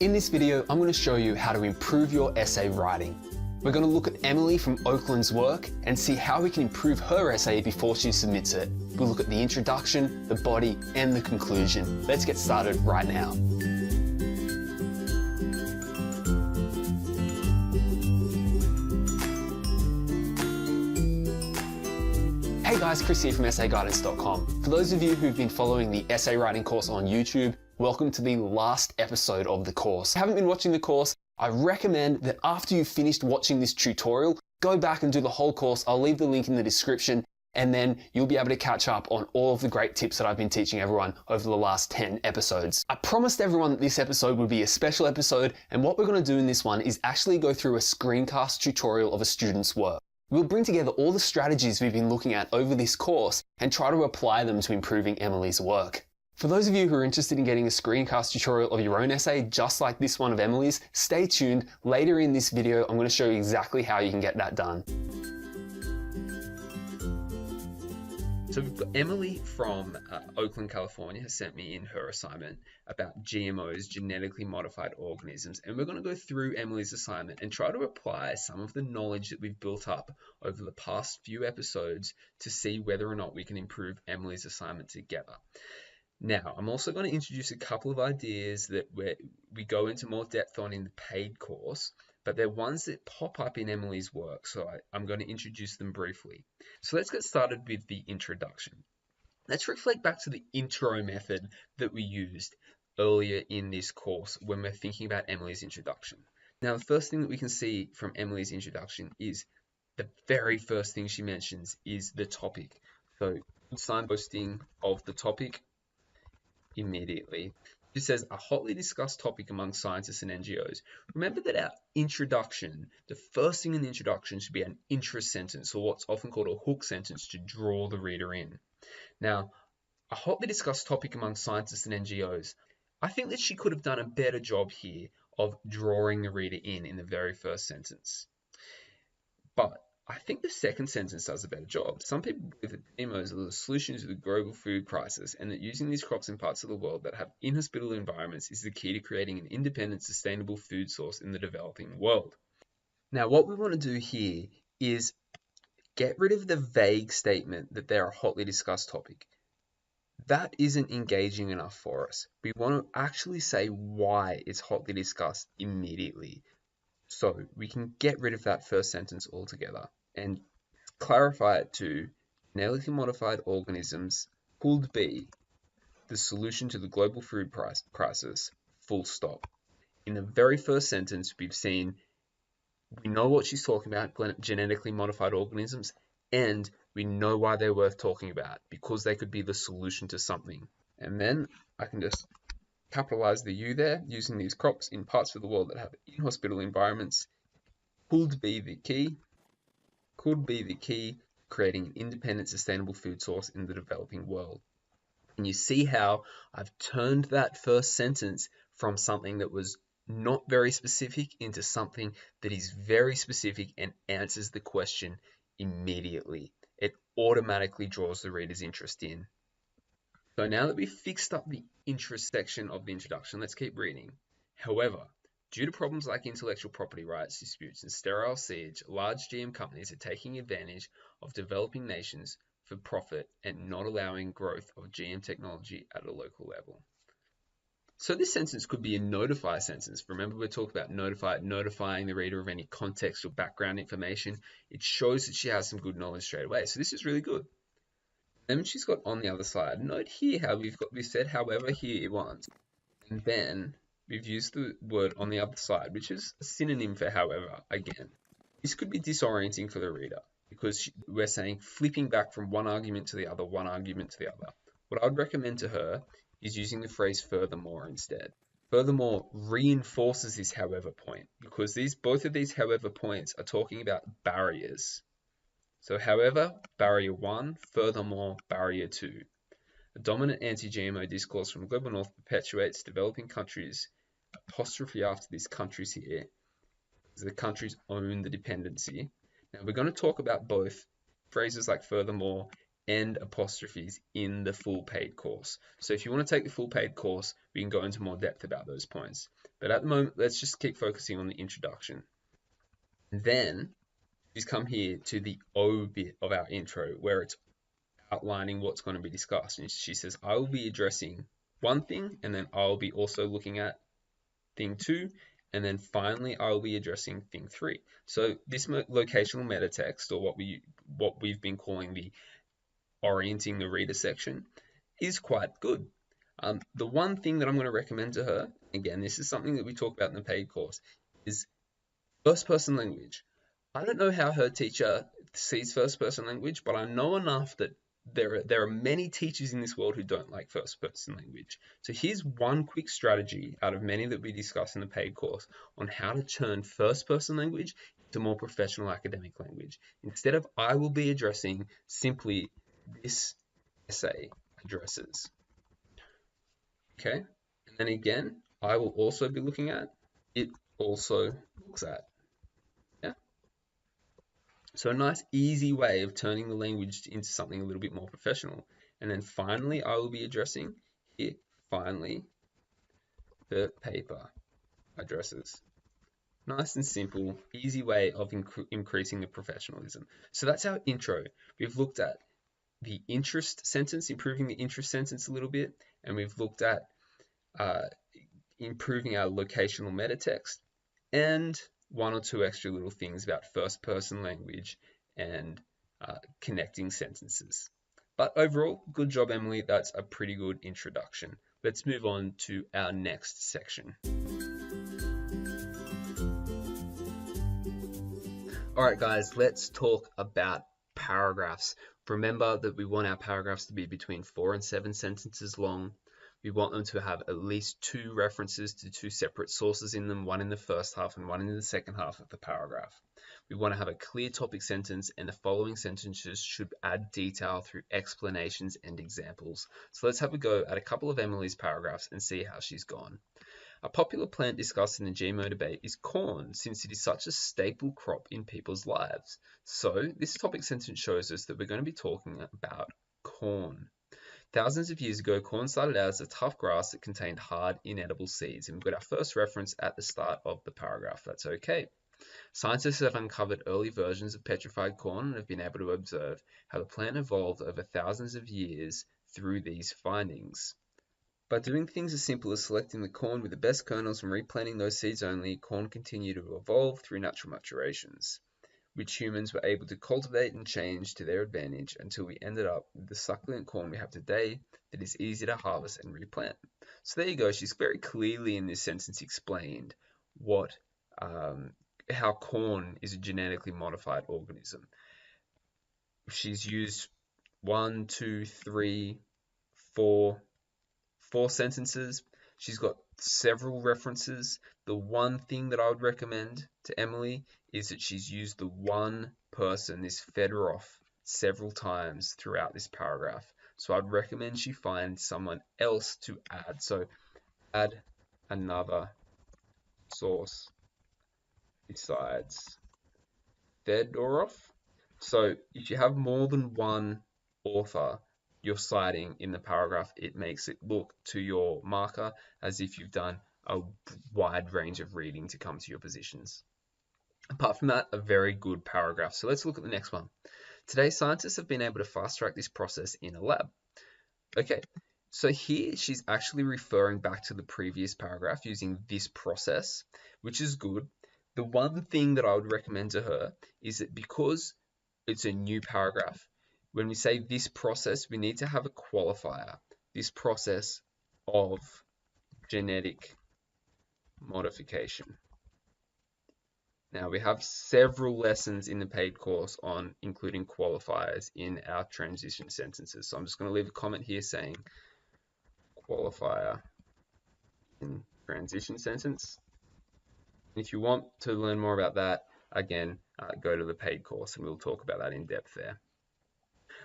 In this video, I'm going to show you how to improve your essay writing. We're going to look at Emily from Oakland's work and see how we can improve her essay before she submits it. We'll look at the introduction, the body, and the conclusion. Let's get started right now. Hey guys, Chris here from essayguidance.com. For those of you who've been following the essay writing course on YouTube, welcome to the last episode of the course. If you haven't been watching the course, I recommend that after you've finished watching this tutorial, go back and do the whole course. I'll leave the link in the description, and then you'll be able to catch up on all of the great tips that I've been teaching everyone over the last 10 episodes. I promised everyone that this episode would be a special episode, and what we're going to do in this one is actually go through a screencast tutorial of a student's work. We'll bring together all the strategies we've been looking at over this course and try to apply them to improving Emily's work. For those of you who are interested in getting a screencast tutorial of your own essay, just like this one of Emily's, stay tuned. Later in this video, I'm going to show you exactly how you can get that done. So we've got Emily from Oakland, California has sent me in her assignment about GMOs, genetically modified organisms, and we're going to go through Emily's assignment and try to apply some of the knowledge that we've built up over the past few episodes to see whether or not we can improve Emily's assignment together. Now, I'm also going to introduce a couple of ideas that we go into more depth on in the paid course, but they're ones that pop up in Emily's work, so I'm going to introduce them briefly. So let's get started with the introduction. Let's reflect back to the intro method that we used earlier in this course when we're thinking about Emily's introduction. Now, the first thing that we can see from Emily's introduction is the very first thing she mentions is the topic. So signposting of the topic immediately. She says, a hotly discussed topic among scientists and NGOs. Remember that our introduction, the first thing in the introduction should be an interest sentence, or what's often called a hook sentence to draw the reader in. Now, a hotly discussed topic among scientists and NGOs. I think that she could have done a better job here of drawing the reader in the very first sentence. But I think the second sentence does a better job. Some people believe that GMOs are the solution to the global food crisis, and that using these crops in parts of the world that have inhospitable environments is the key to creating an independent, sustainable food source in the developing world. Now, what we want to do here is get rid of the vague statement that they're a hotly discussed topic. That isn't engaging enough for us. We want to actually say why it's hotly discussed immediately. So we can get rid of that first sentence altogether and clarify it to genetically modified organisms could be the solution to the global food crisis, full stop. In the very first sentence, we know what she's talking about, genetically modified organisms, and we know why they're worth talking about, because they could be the solution to something. And then I can just capitalize the U there, using these crops in parts of the world that have inhospitable environments could be the key, creating an independent, sustainable food source in the developing world. And you see how I've turned that first sentence from something that was not very specific into something that is very specific and answers the question immediately. It automatically draws the reader's interest in. So now that we've fixed up the interest section of the introduction, let's keep reading. However, due to problems like intellectual property rights disputes and sterile siege, large GM companies are taking advantage of developing nations for profit and not allowing growth of GM technology at a local level. So this sentence could be a notify sentence. Remember, we talked about notifying the reader of any context or background information. It shows that she has some good knowledge straight away. So this is really good. Then she's got on the other side, note here how we've said however here once, and then we've used the word on the other side, which is a synonym for however again. This could be disorienting for the reader because we're saying flipping back from one argument to the other, What I would recommend to her is using the phrase furthermore instead. Furthermore reinforces this however point, because both of these however points are talking about barriers. So however, barrier 1, furthermore, barrier 2. A dominant anti-GMO discourse from the global north perpetuates developing countries, apostrophe after this countries here, because the countries own the dependency. Now we're going to talk about both phrases like furthermore and apostrophes in the full paid course. So if you want to take the full paid course, we can go into more depth about those points. But at the moment, let's just keep focusing on the introduction. And then she's come here to the O bit of our intro, where it's outlining what's going to be discussed. And she says, I will be addressing one thing, and then I'll be also looking at thing 2, and then finally I'll be addressing thing 3. So this locational meta text, or what we've been calling the orienting the reader section, is quite good. The one thing that I'm going to recommend to her, again, this is something that we talk about in the paid course, is first person language. I don't know how her teacher sees first person language, but I know enough that there are many teachers in this world who don't like first person language. So here's one quick strategy out of many that we discuss in the paid course on how to turn first person language into more professional academic language. Instead of I will be addressing, simply this essay addresses. Okay, and then again, I will also be looking at, it also looks at. Yeah. So a nice easy way of turning the language into something a little bit more professional. And then finally, I will be addressing here, finally, the paper addresses. Nice and simple, easy way of increasing the professionalism. So that's our intro. We've looked at the interest sentence, improving the interest sentence a little bit, and we've looked at improving our locational meta text, and one or two extra little things about first person language and connecting sentences. But overall, good job, Emily. That's a pretty good introduction. Let's move on to our next section. All right, guys, let's talk about paragraphs. Remember that we want our paragraphs to be between 4 and 7 sentences long. We want them to have at least 2 references to 2 separate sources in them, one in the first half and one in the second half of the paragraph. We want to have a clear topic sentence, and the following sentences should add detail through explanations and examples. So let's have a go at a couple of Emily's paragraphs and see how she's gone. A popular plant discussed in the GMO debate is corn, since it is such a staple crop in people's lives. So this topic sentence shows us that we're going to be talking about corn. Thousands of years ago, corn started out as a tough grass that contained hard, inedible seeds, and we've got our first reference at the start of the paragraph. That's okay. Scientists have uncovered early versions of petrified corn and have been able to observe how the plant evolved over thousands of years through these findings. By doing things as simple as selecting the corn with the best kernels and replanting those seeds only, corn continued to evolve through natural maturations, which humans were able to cultivate and change to their advantage until we ended up with the succulent corn we have today that is easy to harvest and replant. So there you go. She's very clearly in this sentence explained how corn is a genetically modified organism. She's used 1, 2, 3, 4 sentences. She's got several references. The one thing that I would recommend to Emily is that she's used the one person, this Fedorov, several times throughout this paragraph. So I'd recommend she find someone else to add. So add another source besides Fedorov. So if you have more than one author you're citing in the paragraph, it makes it look to your marker as if you've done a wide range of reading to come to your positions. Apart from that, a very good paragraph. So let's look at the next one. Today, scientists have been able to fast track this process in a lab. Okay, so here she's actually referring back to the previous paragraph using this process, which is good. The one thing that I would recommend to her is that because it's a new paragraph, when we say this process, we need to have a qualifier. This process of genetic modification. Now, we have several lessons in the paid course on including qualifiers in our transition sentences. So I'm just going to leave a comment here saying qualifier in transition sentence. If you want to learn more about that, again, go to the paid course and we'll talk about that in depth there.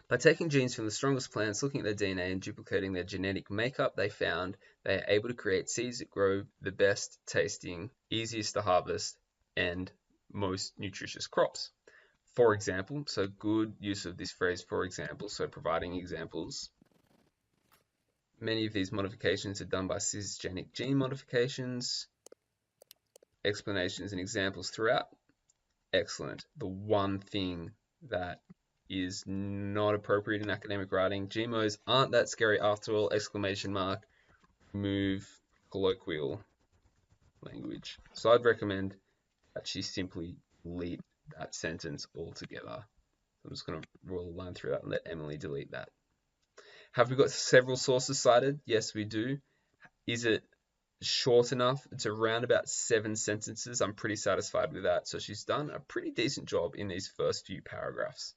By taking genes from the strongest plants, looking at their DNA and duplicating their genetic makeup, they found they are able to create seeds that grow the best tasting, easiest to harvest, and most nutritious crops. For example, so good use of this phrase, for example, so providing examples. Many of these modifications are done by cisgenic gene modifications. Explanations and examples throughout. Excellent. The one thing that is not appropriate in academic writing, GMOs aren't that scary after all, exclamation mark, remove colloquial language. So I'd recommend that she simply delete that sentence altogether. I'm just going to roll a line through that and let Emily delete that. Have we got several sources cited? Yes, we do. Is it short enough? It's around about 7 sentences. I'm pretty satisfied with that. So she's done a pretty decent job in these first few paragraphs.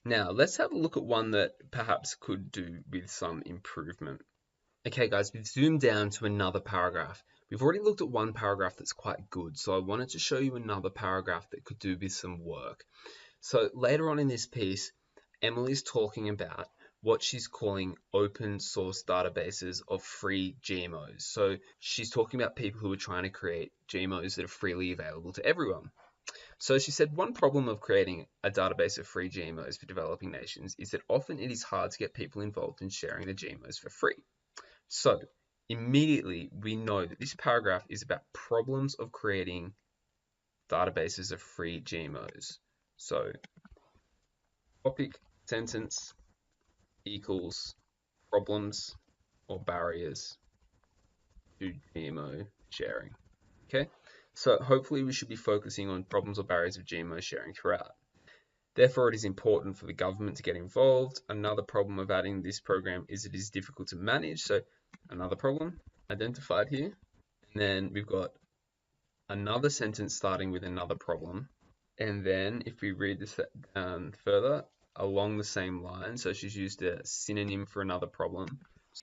Now, let's have a look at one that perhaps could do with some improvement. Okay, guys, we've zoomed down to another paragraph. We've already looked at one paragraph that's quite good, so I wanted to show you another paragraph that could do with some work. So later on in this piece, Emily's talking about what she's calling open source databases of free GMOs. So she's talking about people who are trying to create GMOs that are freely available to everyone. So she said one problem of creating a database of free GMOs for developing nations is that often it is hard to get people involved in sharing the GMOs for free. So immediately we know that this paragraph is about problems of creating databases of free GMOs. So topic sentence equals problems or barriers to GMO sharing. Okay, so hopefully we should be focusing on problems or barriers of GMO sharing throughout. Therefore, it is important for the government to get involved. Another problem of adding this program is it is difficult to manage. So another problem identified here. And then we've got another sentence starting with another problem. And then if we read this further along the same line, so she's used a synonym for another problem.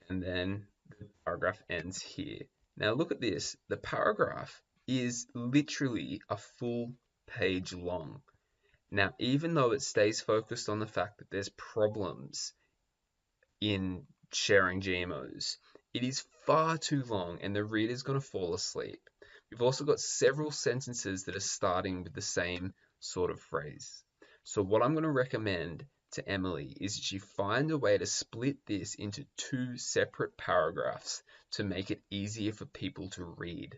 And then the paragraph ends here. Now look at this. The paragraph is literally a full page long. Now, even though it stays focused on the fact that there's problems in sharing GMOs, it is far too long and the reader's going to fall asleep. We've also got several sentences that are starting with the same sort of phrase. So what I'm going to recommend to Emily is that she find a way to split this into 2 separate paragraphs to make it easier for people to read.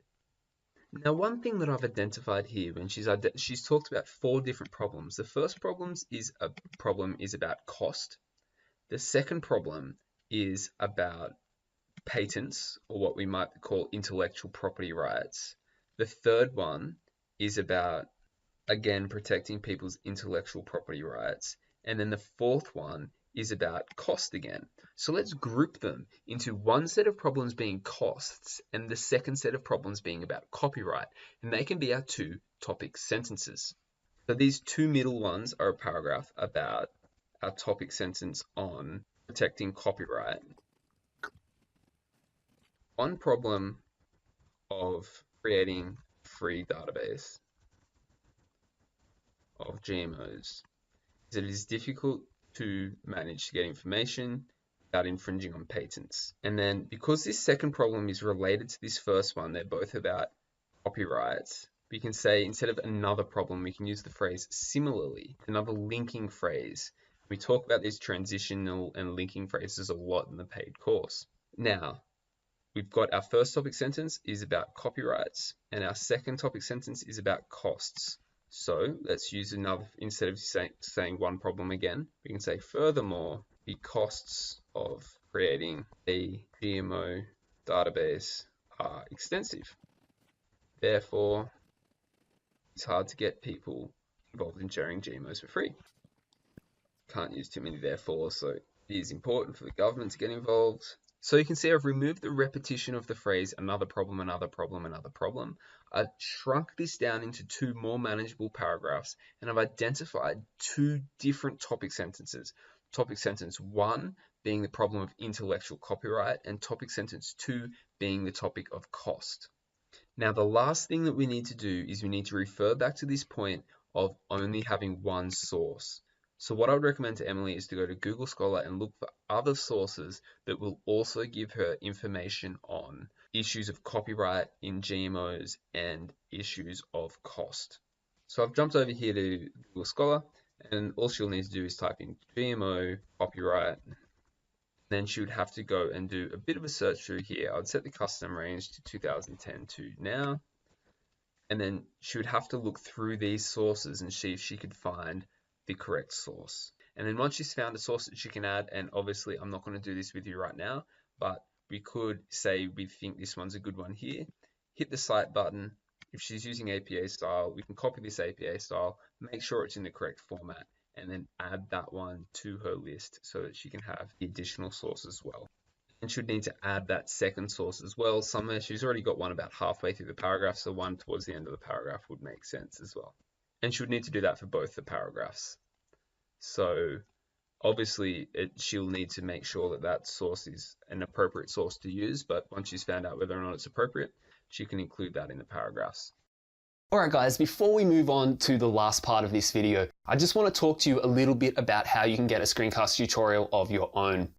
Now, one thing that I've identified here when she's talked about 4 different problems. The first problem is about cost. The second problem is about patents, or what we might call intellectual property rights. The third one is about, again, protecting people's intellectual property rights. And then the fourth one is about cost again. So let's group them into one set of problems being costs and the second set of problems being about copyright. And they can be our 2 topic sentences. So these 2 middle ones are a paragraph about our topic sentence on protecting copyright. One problem of creating a free database of GMOs is that it is difficult to manage to get information without infringing on patents. And then because this second problem is related to this first one, they're both about copyrights, we can say instead of another problem, we can use the phrase similarly, another linking phrase. We talk about these transitional and linking phrases a lot in the paid course. Now, we've got our first topic sentence is about copyrights, and our second topic sentence is about costs. So let's use another, instead of saying one problem again, we can say furthermore, the costs of creating a GMO database are extensive. Therefore, it's hard to get people involved in sharing GMOs for free. Can't use too many therefore, so it is important for the government to get involved. So you can see I've removed the repetition of the phrase another problem, another problem, another problem. I've shrunk this down into 2 more manageable paragraphs, and I've identified 2 different topic sentences. Topic sentence 1 being the problem of intellectual copyright, and topic sentence 2 being the topic of cost. Now, the last thing that we need to do is we need to refer back to this point of only having one source. So what I would recommend to Emily is to go to Google Scholar and look for other sources that will also give her information on issues of copyright in GMOs and issues of cost. So I've jumped over here to Google Scholar, and all she'll need to do is type in GMO copyright. Then she would have to go and do a bit of a search through here. I'd set the custom range to 2010 to now, and then she would have to look through these sources and see if she could find the correct source. And then once she's found a source that she can add, and obviously I'm not going to do this with you right now, but we could say we think this one's a good one here, hit the cite button. If she's using APA style, we can copy this APA style, make sure it's in the correct format, and then add that one to her list so that she can have the additional source as well. And she'd need to add that second source as well somewhere. She's already got one about halfway through the paragraph, so one towards the end of the paragraph would make sense as well. And she would need to do that for both the paragraphs. So obviously she'll need to make sure that that source is an appropriate source to use, but once she's found out whether or not it's appropriate, she can include that in the paragraphs. Alright guys, before we move on to the last part of this video, I just want to talk to you a little bit about how you can get a screencast tutorial of your own.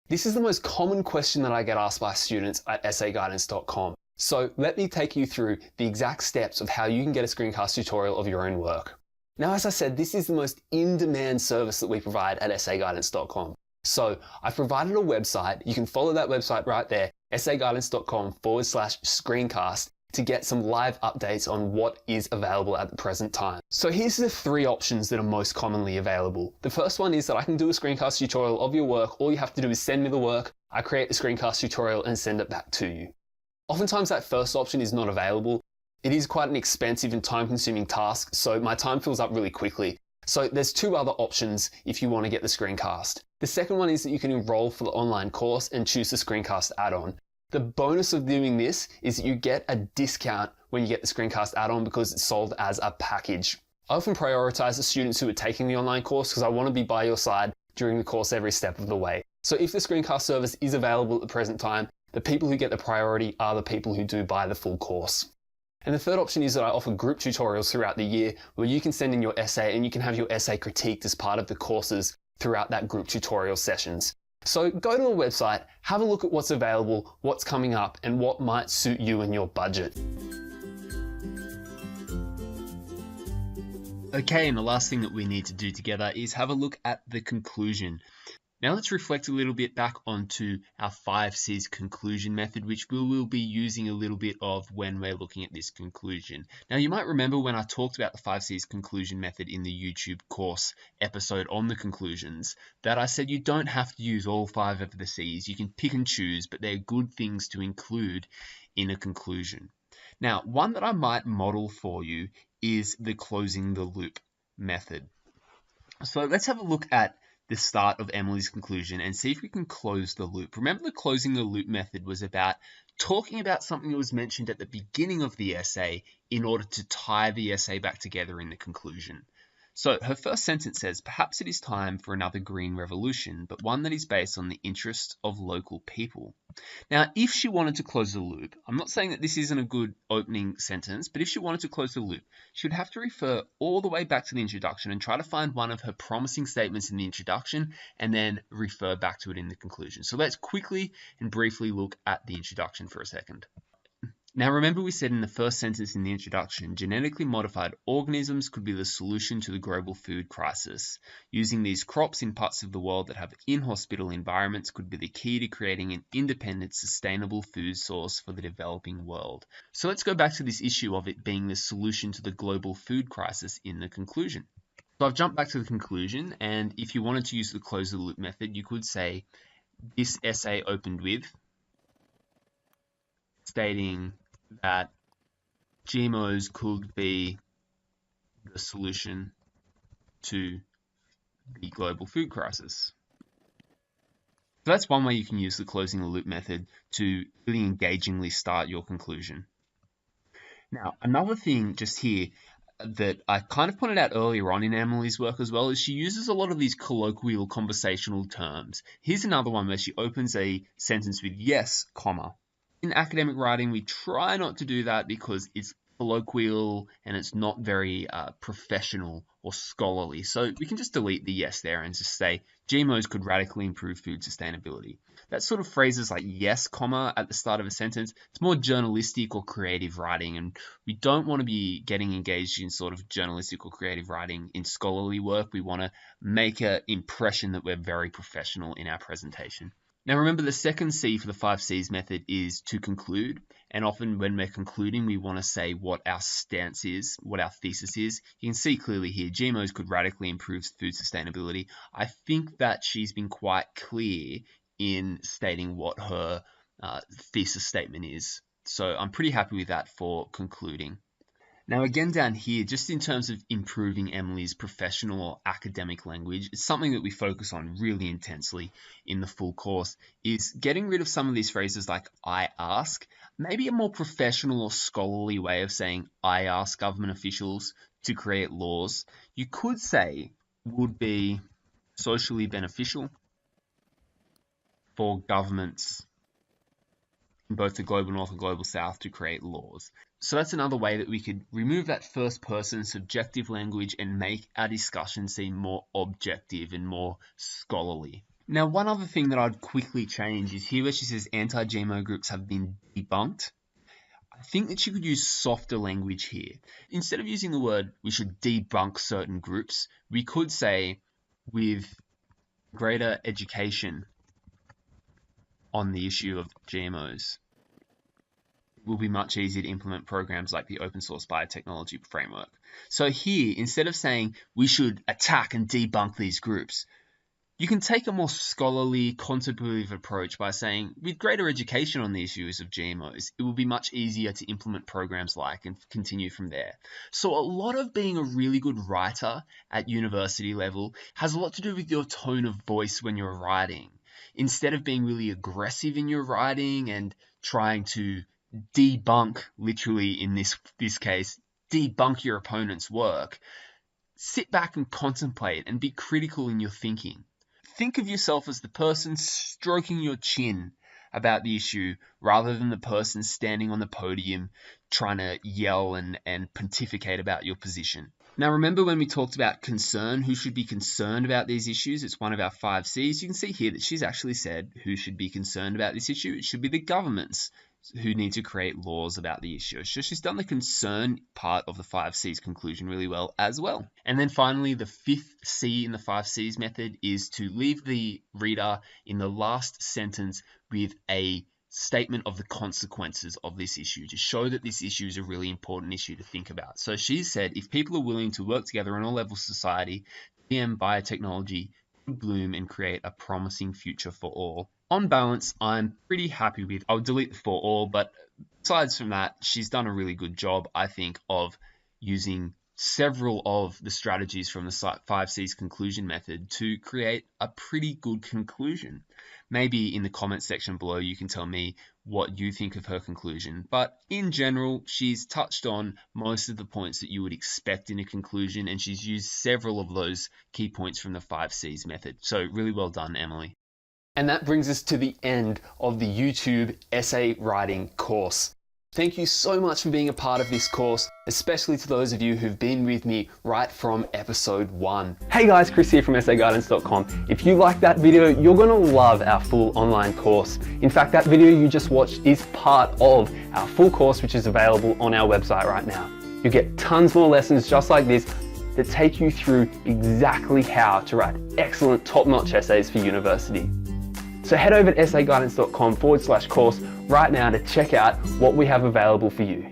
This is the most common question that I get asked by students at essayguidance.com. So let me take you through the exact steps of how you can get a screencast tutorial of your own work. Now, as I said, this is the most in-demand service that we provide at essayguidance.com. So I've provided a website. You can follow that website right there, essayguidance.com/screencast, to get some live updates on what is available at the present time. So here's the 3 options that are most commonly available. The first one is that I can do a screencast tutorial of your work. All you have to do is send me the work, I create the screencast tutorial and send it back to you. Oftentimes that first option is not available. It is quite an expensive and time-consuming task, so my time fills up really quickly. So there's 2 other options if you want to get the screencast. The second one is that you can enroll for the online course and choose the screencast add-on. The bonus of doing this is that you get a discount when you get the screencast add-on because it's sold as a package. I often prioritize the students who are taking the online course because I want to be by your side during the course every step of the way. So if the screencast service is available at the present time, the people who get the priority are the people who do buy the full course. And the third option is that I offer group tutorials throughout the year where you can send in your essay and you can have your essay critiqued as part of the courses throughout that group tutorial sessions. So go to the website, have a look at what's available, what's coming up, and what might suit you and your budget. Okay, and the last thing that we need to do together is have a look at the conclusion. Now let's reflect a little bit back onto our 5 C's conclusion method, which we will be using a little bit of when we're looking at this conclusion. Now you might remember when I talked about the 5 C's conclusion method in the YouTube course episode on the conclusions, that I said you don't have to use all 5 of the C's, you can pick and choose, but they're good things to include in a conclusion. Now, one that I might model for you is the closing the loop method. So let's have a look at the start of Emily's conclusion and see if we can close the loop. Remember, the closing the loop method was about talking about something that was mentioned at the beginning of the essay in order to tie the essay back together in the conclusion. So her first sentence says, perhaps it is time for another green revolution, but one that is based on the interests of local people. Now, if she wanted to close the loop, I'm not saying that this isn't a good opening sentence, but if she wanted to close the loop, she would have to refer all the way back to the introduction and try to find one of her promising statements in the introduction and then refer back to it in the conclusion. So let's quickly and briefly look at the introduction for a second. Now remember, we said in the first sentence in the introduction, genetically modified organisms could be the solution to the global food crisis. Using these crops in parts of the world that have inhospitable environments could be the key to creating an independent, sustainable food source for the developing world. So let's go back to this issue of it being the solution to the global food crisis in the conclusion. So I've jumped back to the conclusion, and if you wanted to use the close the loop method, you could say this essay opened with stating that GMOs could be the solution to the global food crisis. So that's one way you can use the closing the loop method to really engagingly start your conclusion. Now, another thing just here that I kind of pointed out earlier on in Emily's work as well is she uses a lot of these colloquial conversational terms. Here's another one where she opens a sentence with yes, comma. In academic writing, we try not to do that because it's colloquial and it's not very professional or scholarly. So we can just delete the yes there and just say GMOs could radically improve food sustainability. That sort of phrases like yes, comma at the start of a sentence, it's more journalistic or creative writing, and we don't want to be getting engaged in sort of journalistic or creative writing in scholarly work. We want to make an impression that we're very professional in our presentation. Now remember, the second C for the 5 C's method is to conclude, and often when we're concluding we want to say what our stance is, what our thesis is. You can see clearly here GMOs could radically improve food sustainability. I think that she's been quite clear in stating what her thesis statement is, so I'm pretty happy with that for concluding. Now again down here, just in terms of improving Emily's professional or academic language, it's something that we focus on really intensely in the full course, is getting rid of some of these phrases like I ask. Maybe a more professional or scholarly way of saying I ask government officials to create laws, you could say would be socially beneficial for governments in both the global north and global south to create laws. So that's another way that we could remove that first person subjective language and make our discussion seem more objective and more scholarly. Now, one other thing that I'd quickly change is here where she says anti-GMO groups have been debunked. I think that you could use softer language here. Instead of using the word we should debunk certain groups, we could say with greater education on the issue of GMOs, it will be much easier to implement programs like the open source biotechnology framework. So here, instead of saying we should attack and debunk these groups, you can take a more scholarly, contemplative approach by saying, with greater education on the issues of GMOs, it will be much easier to implement programs like and continue from there. So a lot of being a really good writer at university level has a lot to do with your tone of voice when you're writing. Instead of being really aggressive in your writing and trying to debunk, literally in this case, debunk your opponent's work, sit back and contemplate and be critical in your thinking. Think of yourself as the person stroking your chin about the issue rather than the person standing on the podium trying to yell and pontificate about your position. Now remember when we talked about concern, who should be concerned about these issues? It's one of our 5 C's. You can see here that she's actually said who should be concerned about this issue. It should be the governments who need to create laws about the issue. So she's done the concern part of the 5 C's conclusion really well as well. And then finally, the 5th C in the 5 C's method is to leave the reader in the last sentence with a statement of the consequences of this issue to show that this issue is a really important issue to think about. So she said, if people are willing to work together on all levels of society, GM biotechnology could bloom and create a promising future for all. On balance, I'm pretty happy with, I'll delete the for all, but besides from that, she's done a really good job, I think, of using several of the strategies from the 5 C's conclusion method to create a pretty good conclusion. Maybe in the comment section below you can tell me what you think of her conclusion, but in general she's touched on most of the points that you would expect in a conclusion, and she's used several of those key points from the 5 C's method. So really well done, Emily. And that brings us to the end of the YouTube essay writing course. Thank you so much for being a part of this course, especially to those of you who've been with me right from episode 1. Hey guys, Chris here from essayguidance.com. If you like that video, you're gonna love our full online course. In fact, that video you just watched is part of our full course, which is available on our website right now. You get tons more lessons just like this that take you through exactly how to write excellent top-notch essays for university. So head over to essayguidance.com/course right now to check out what we have available for you.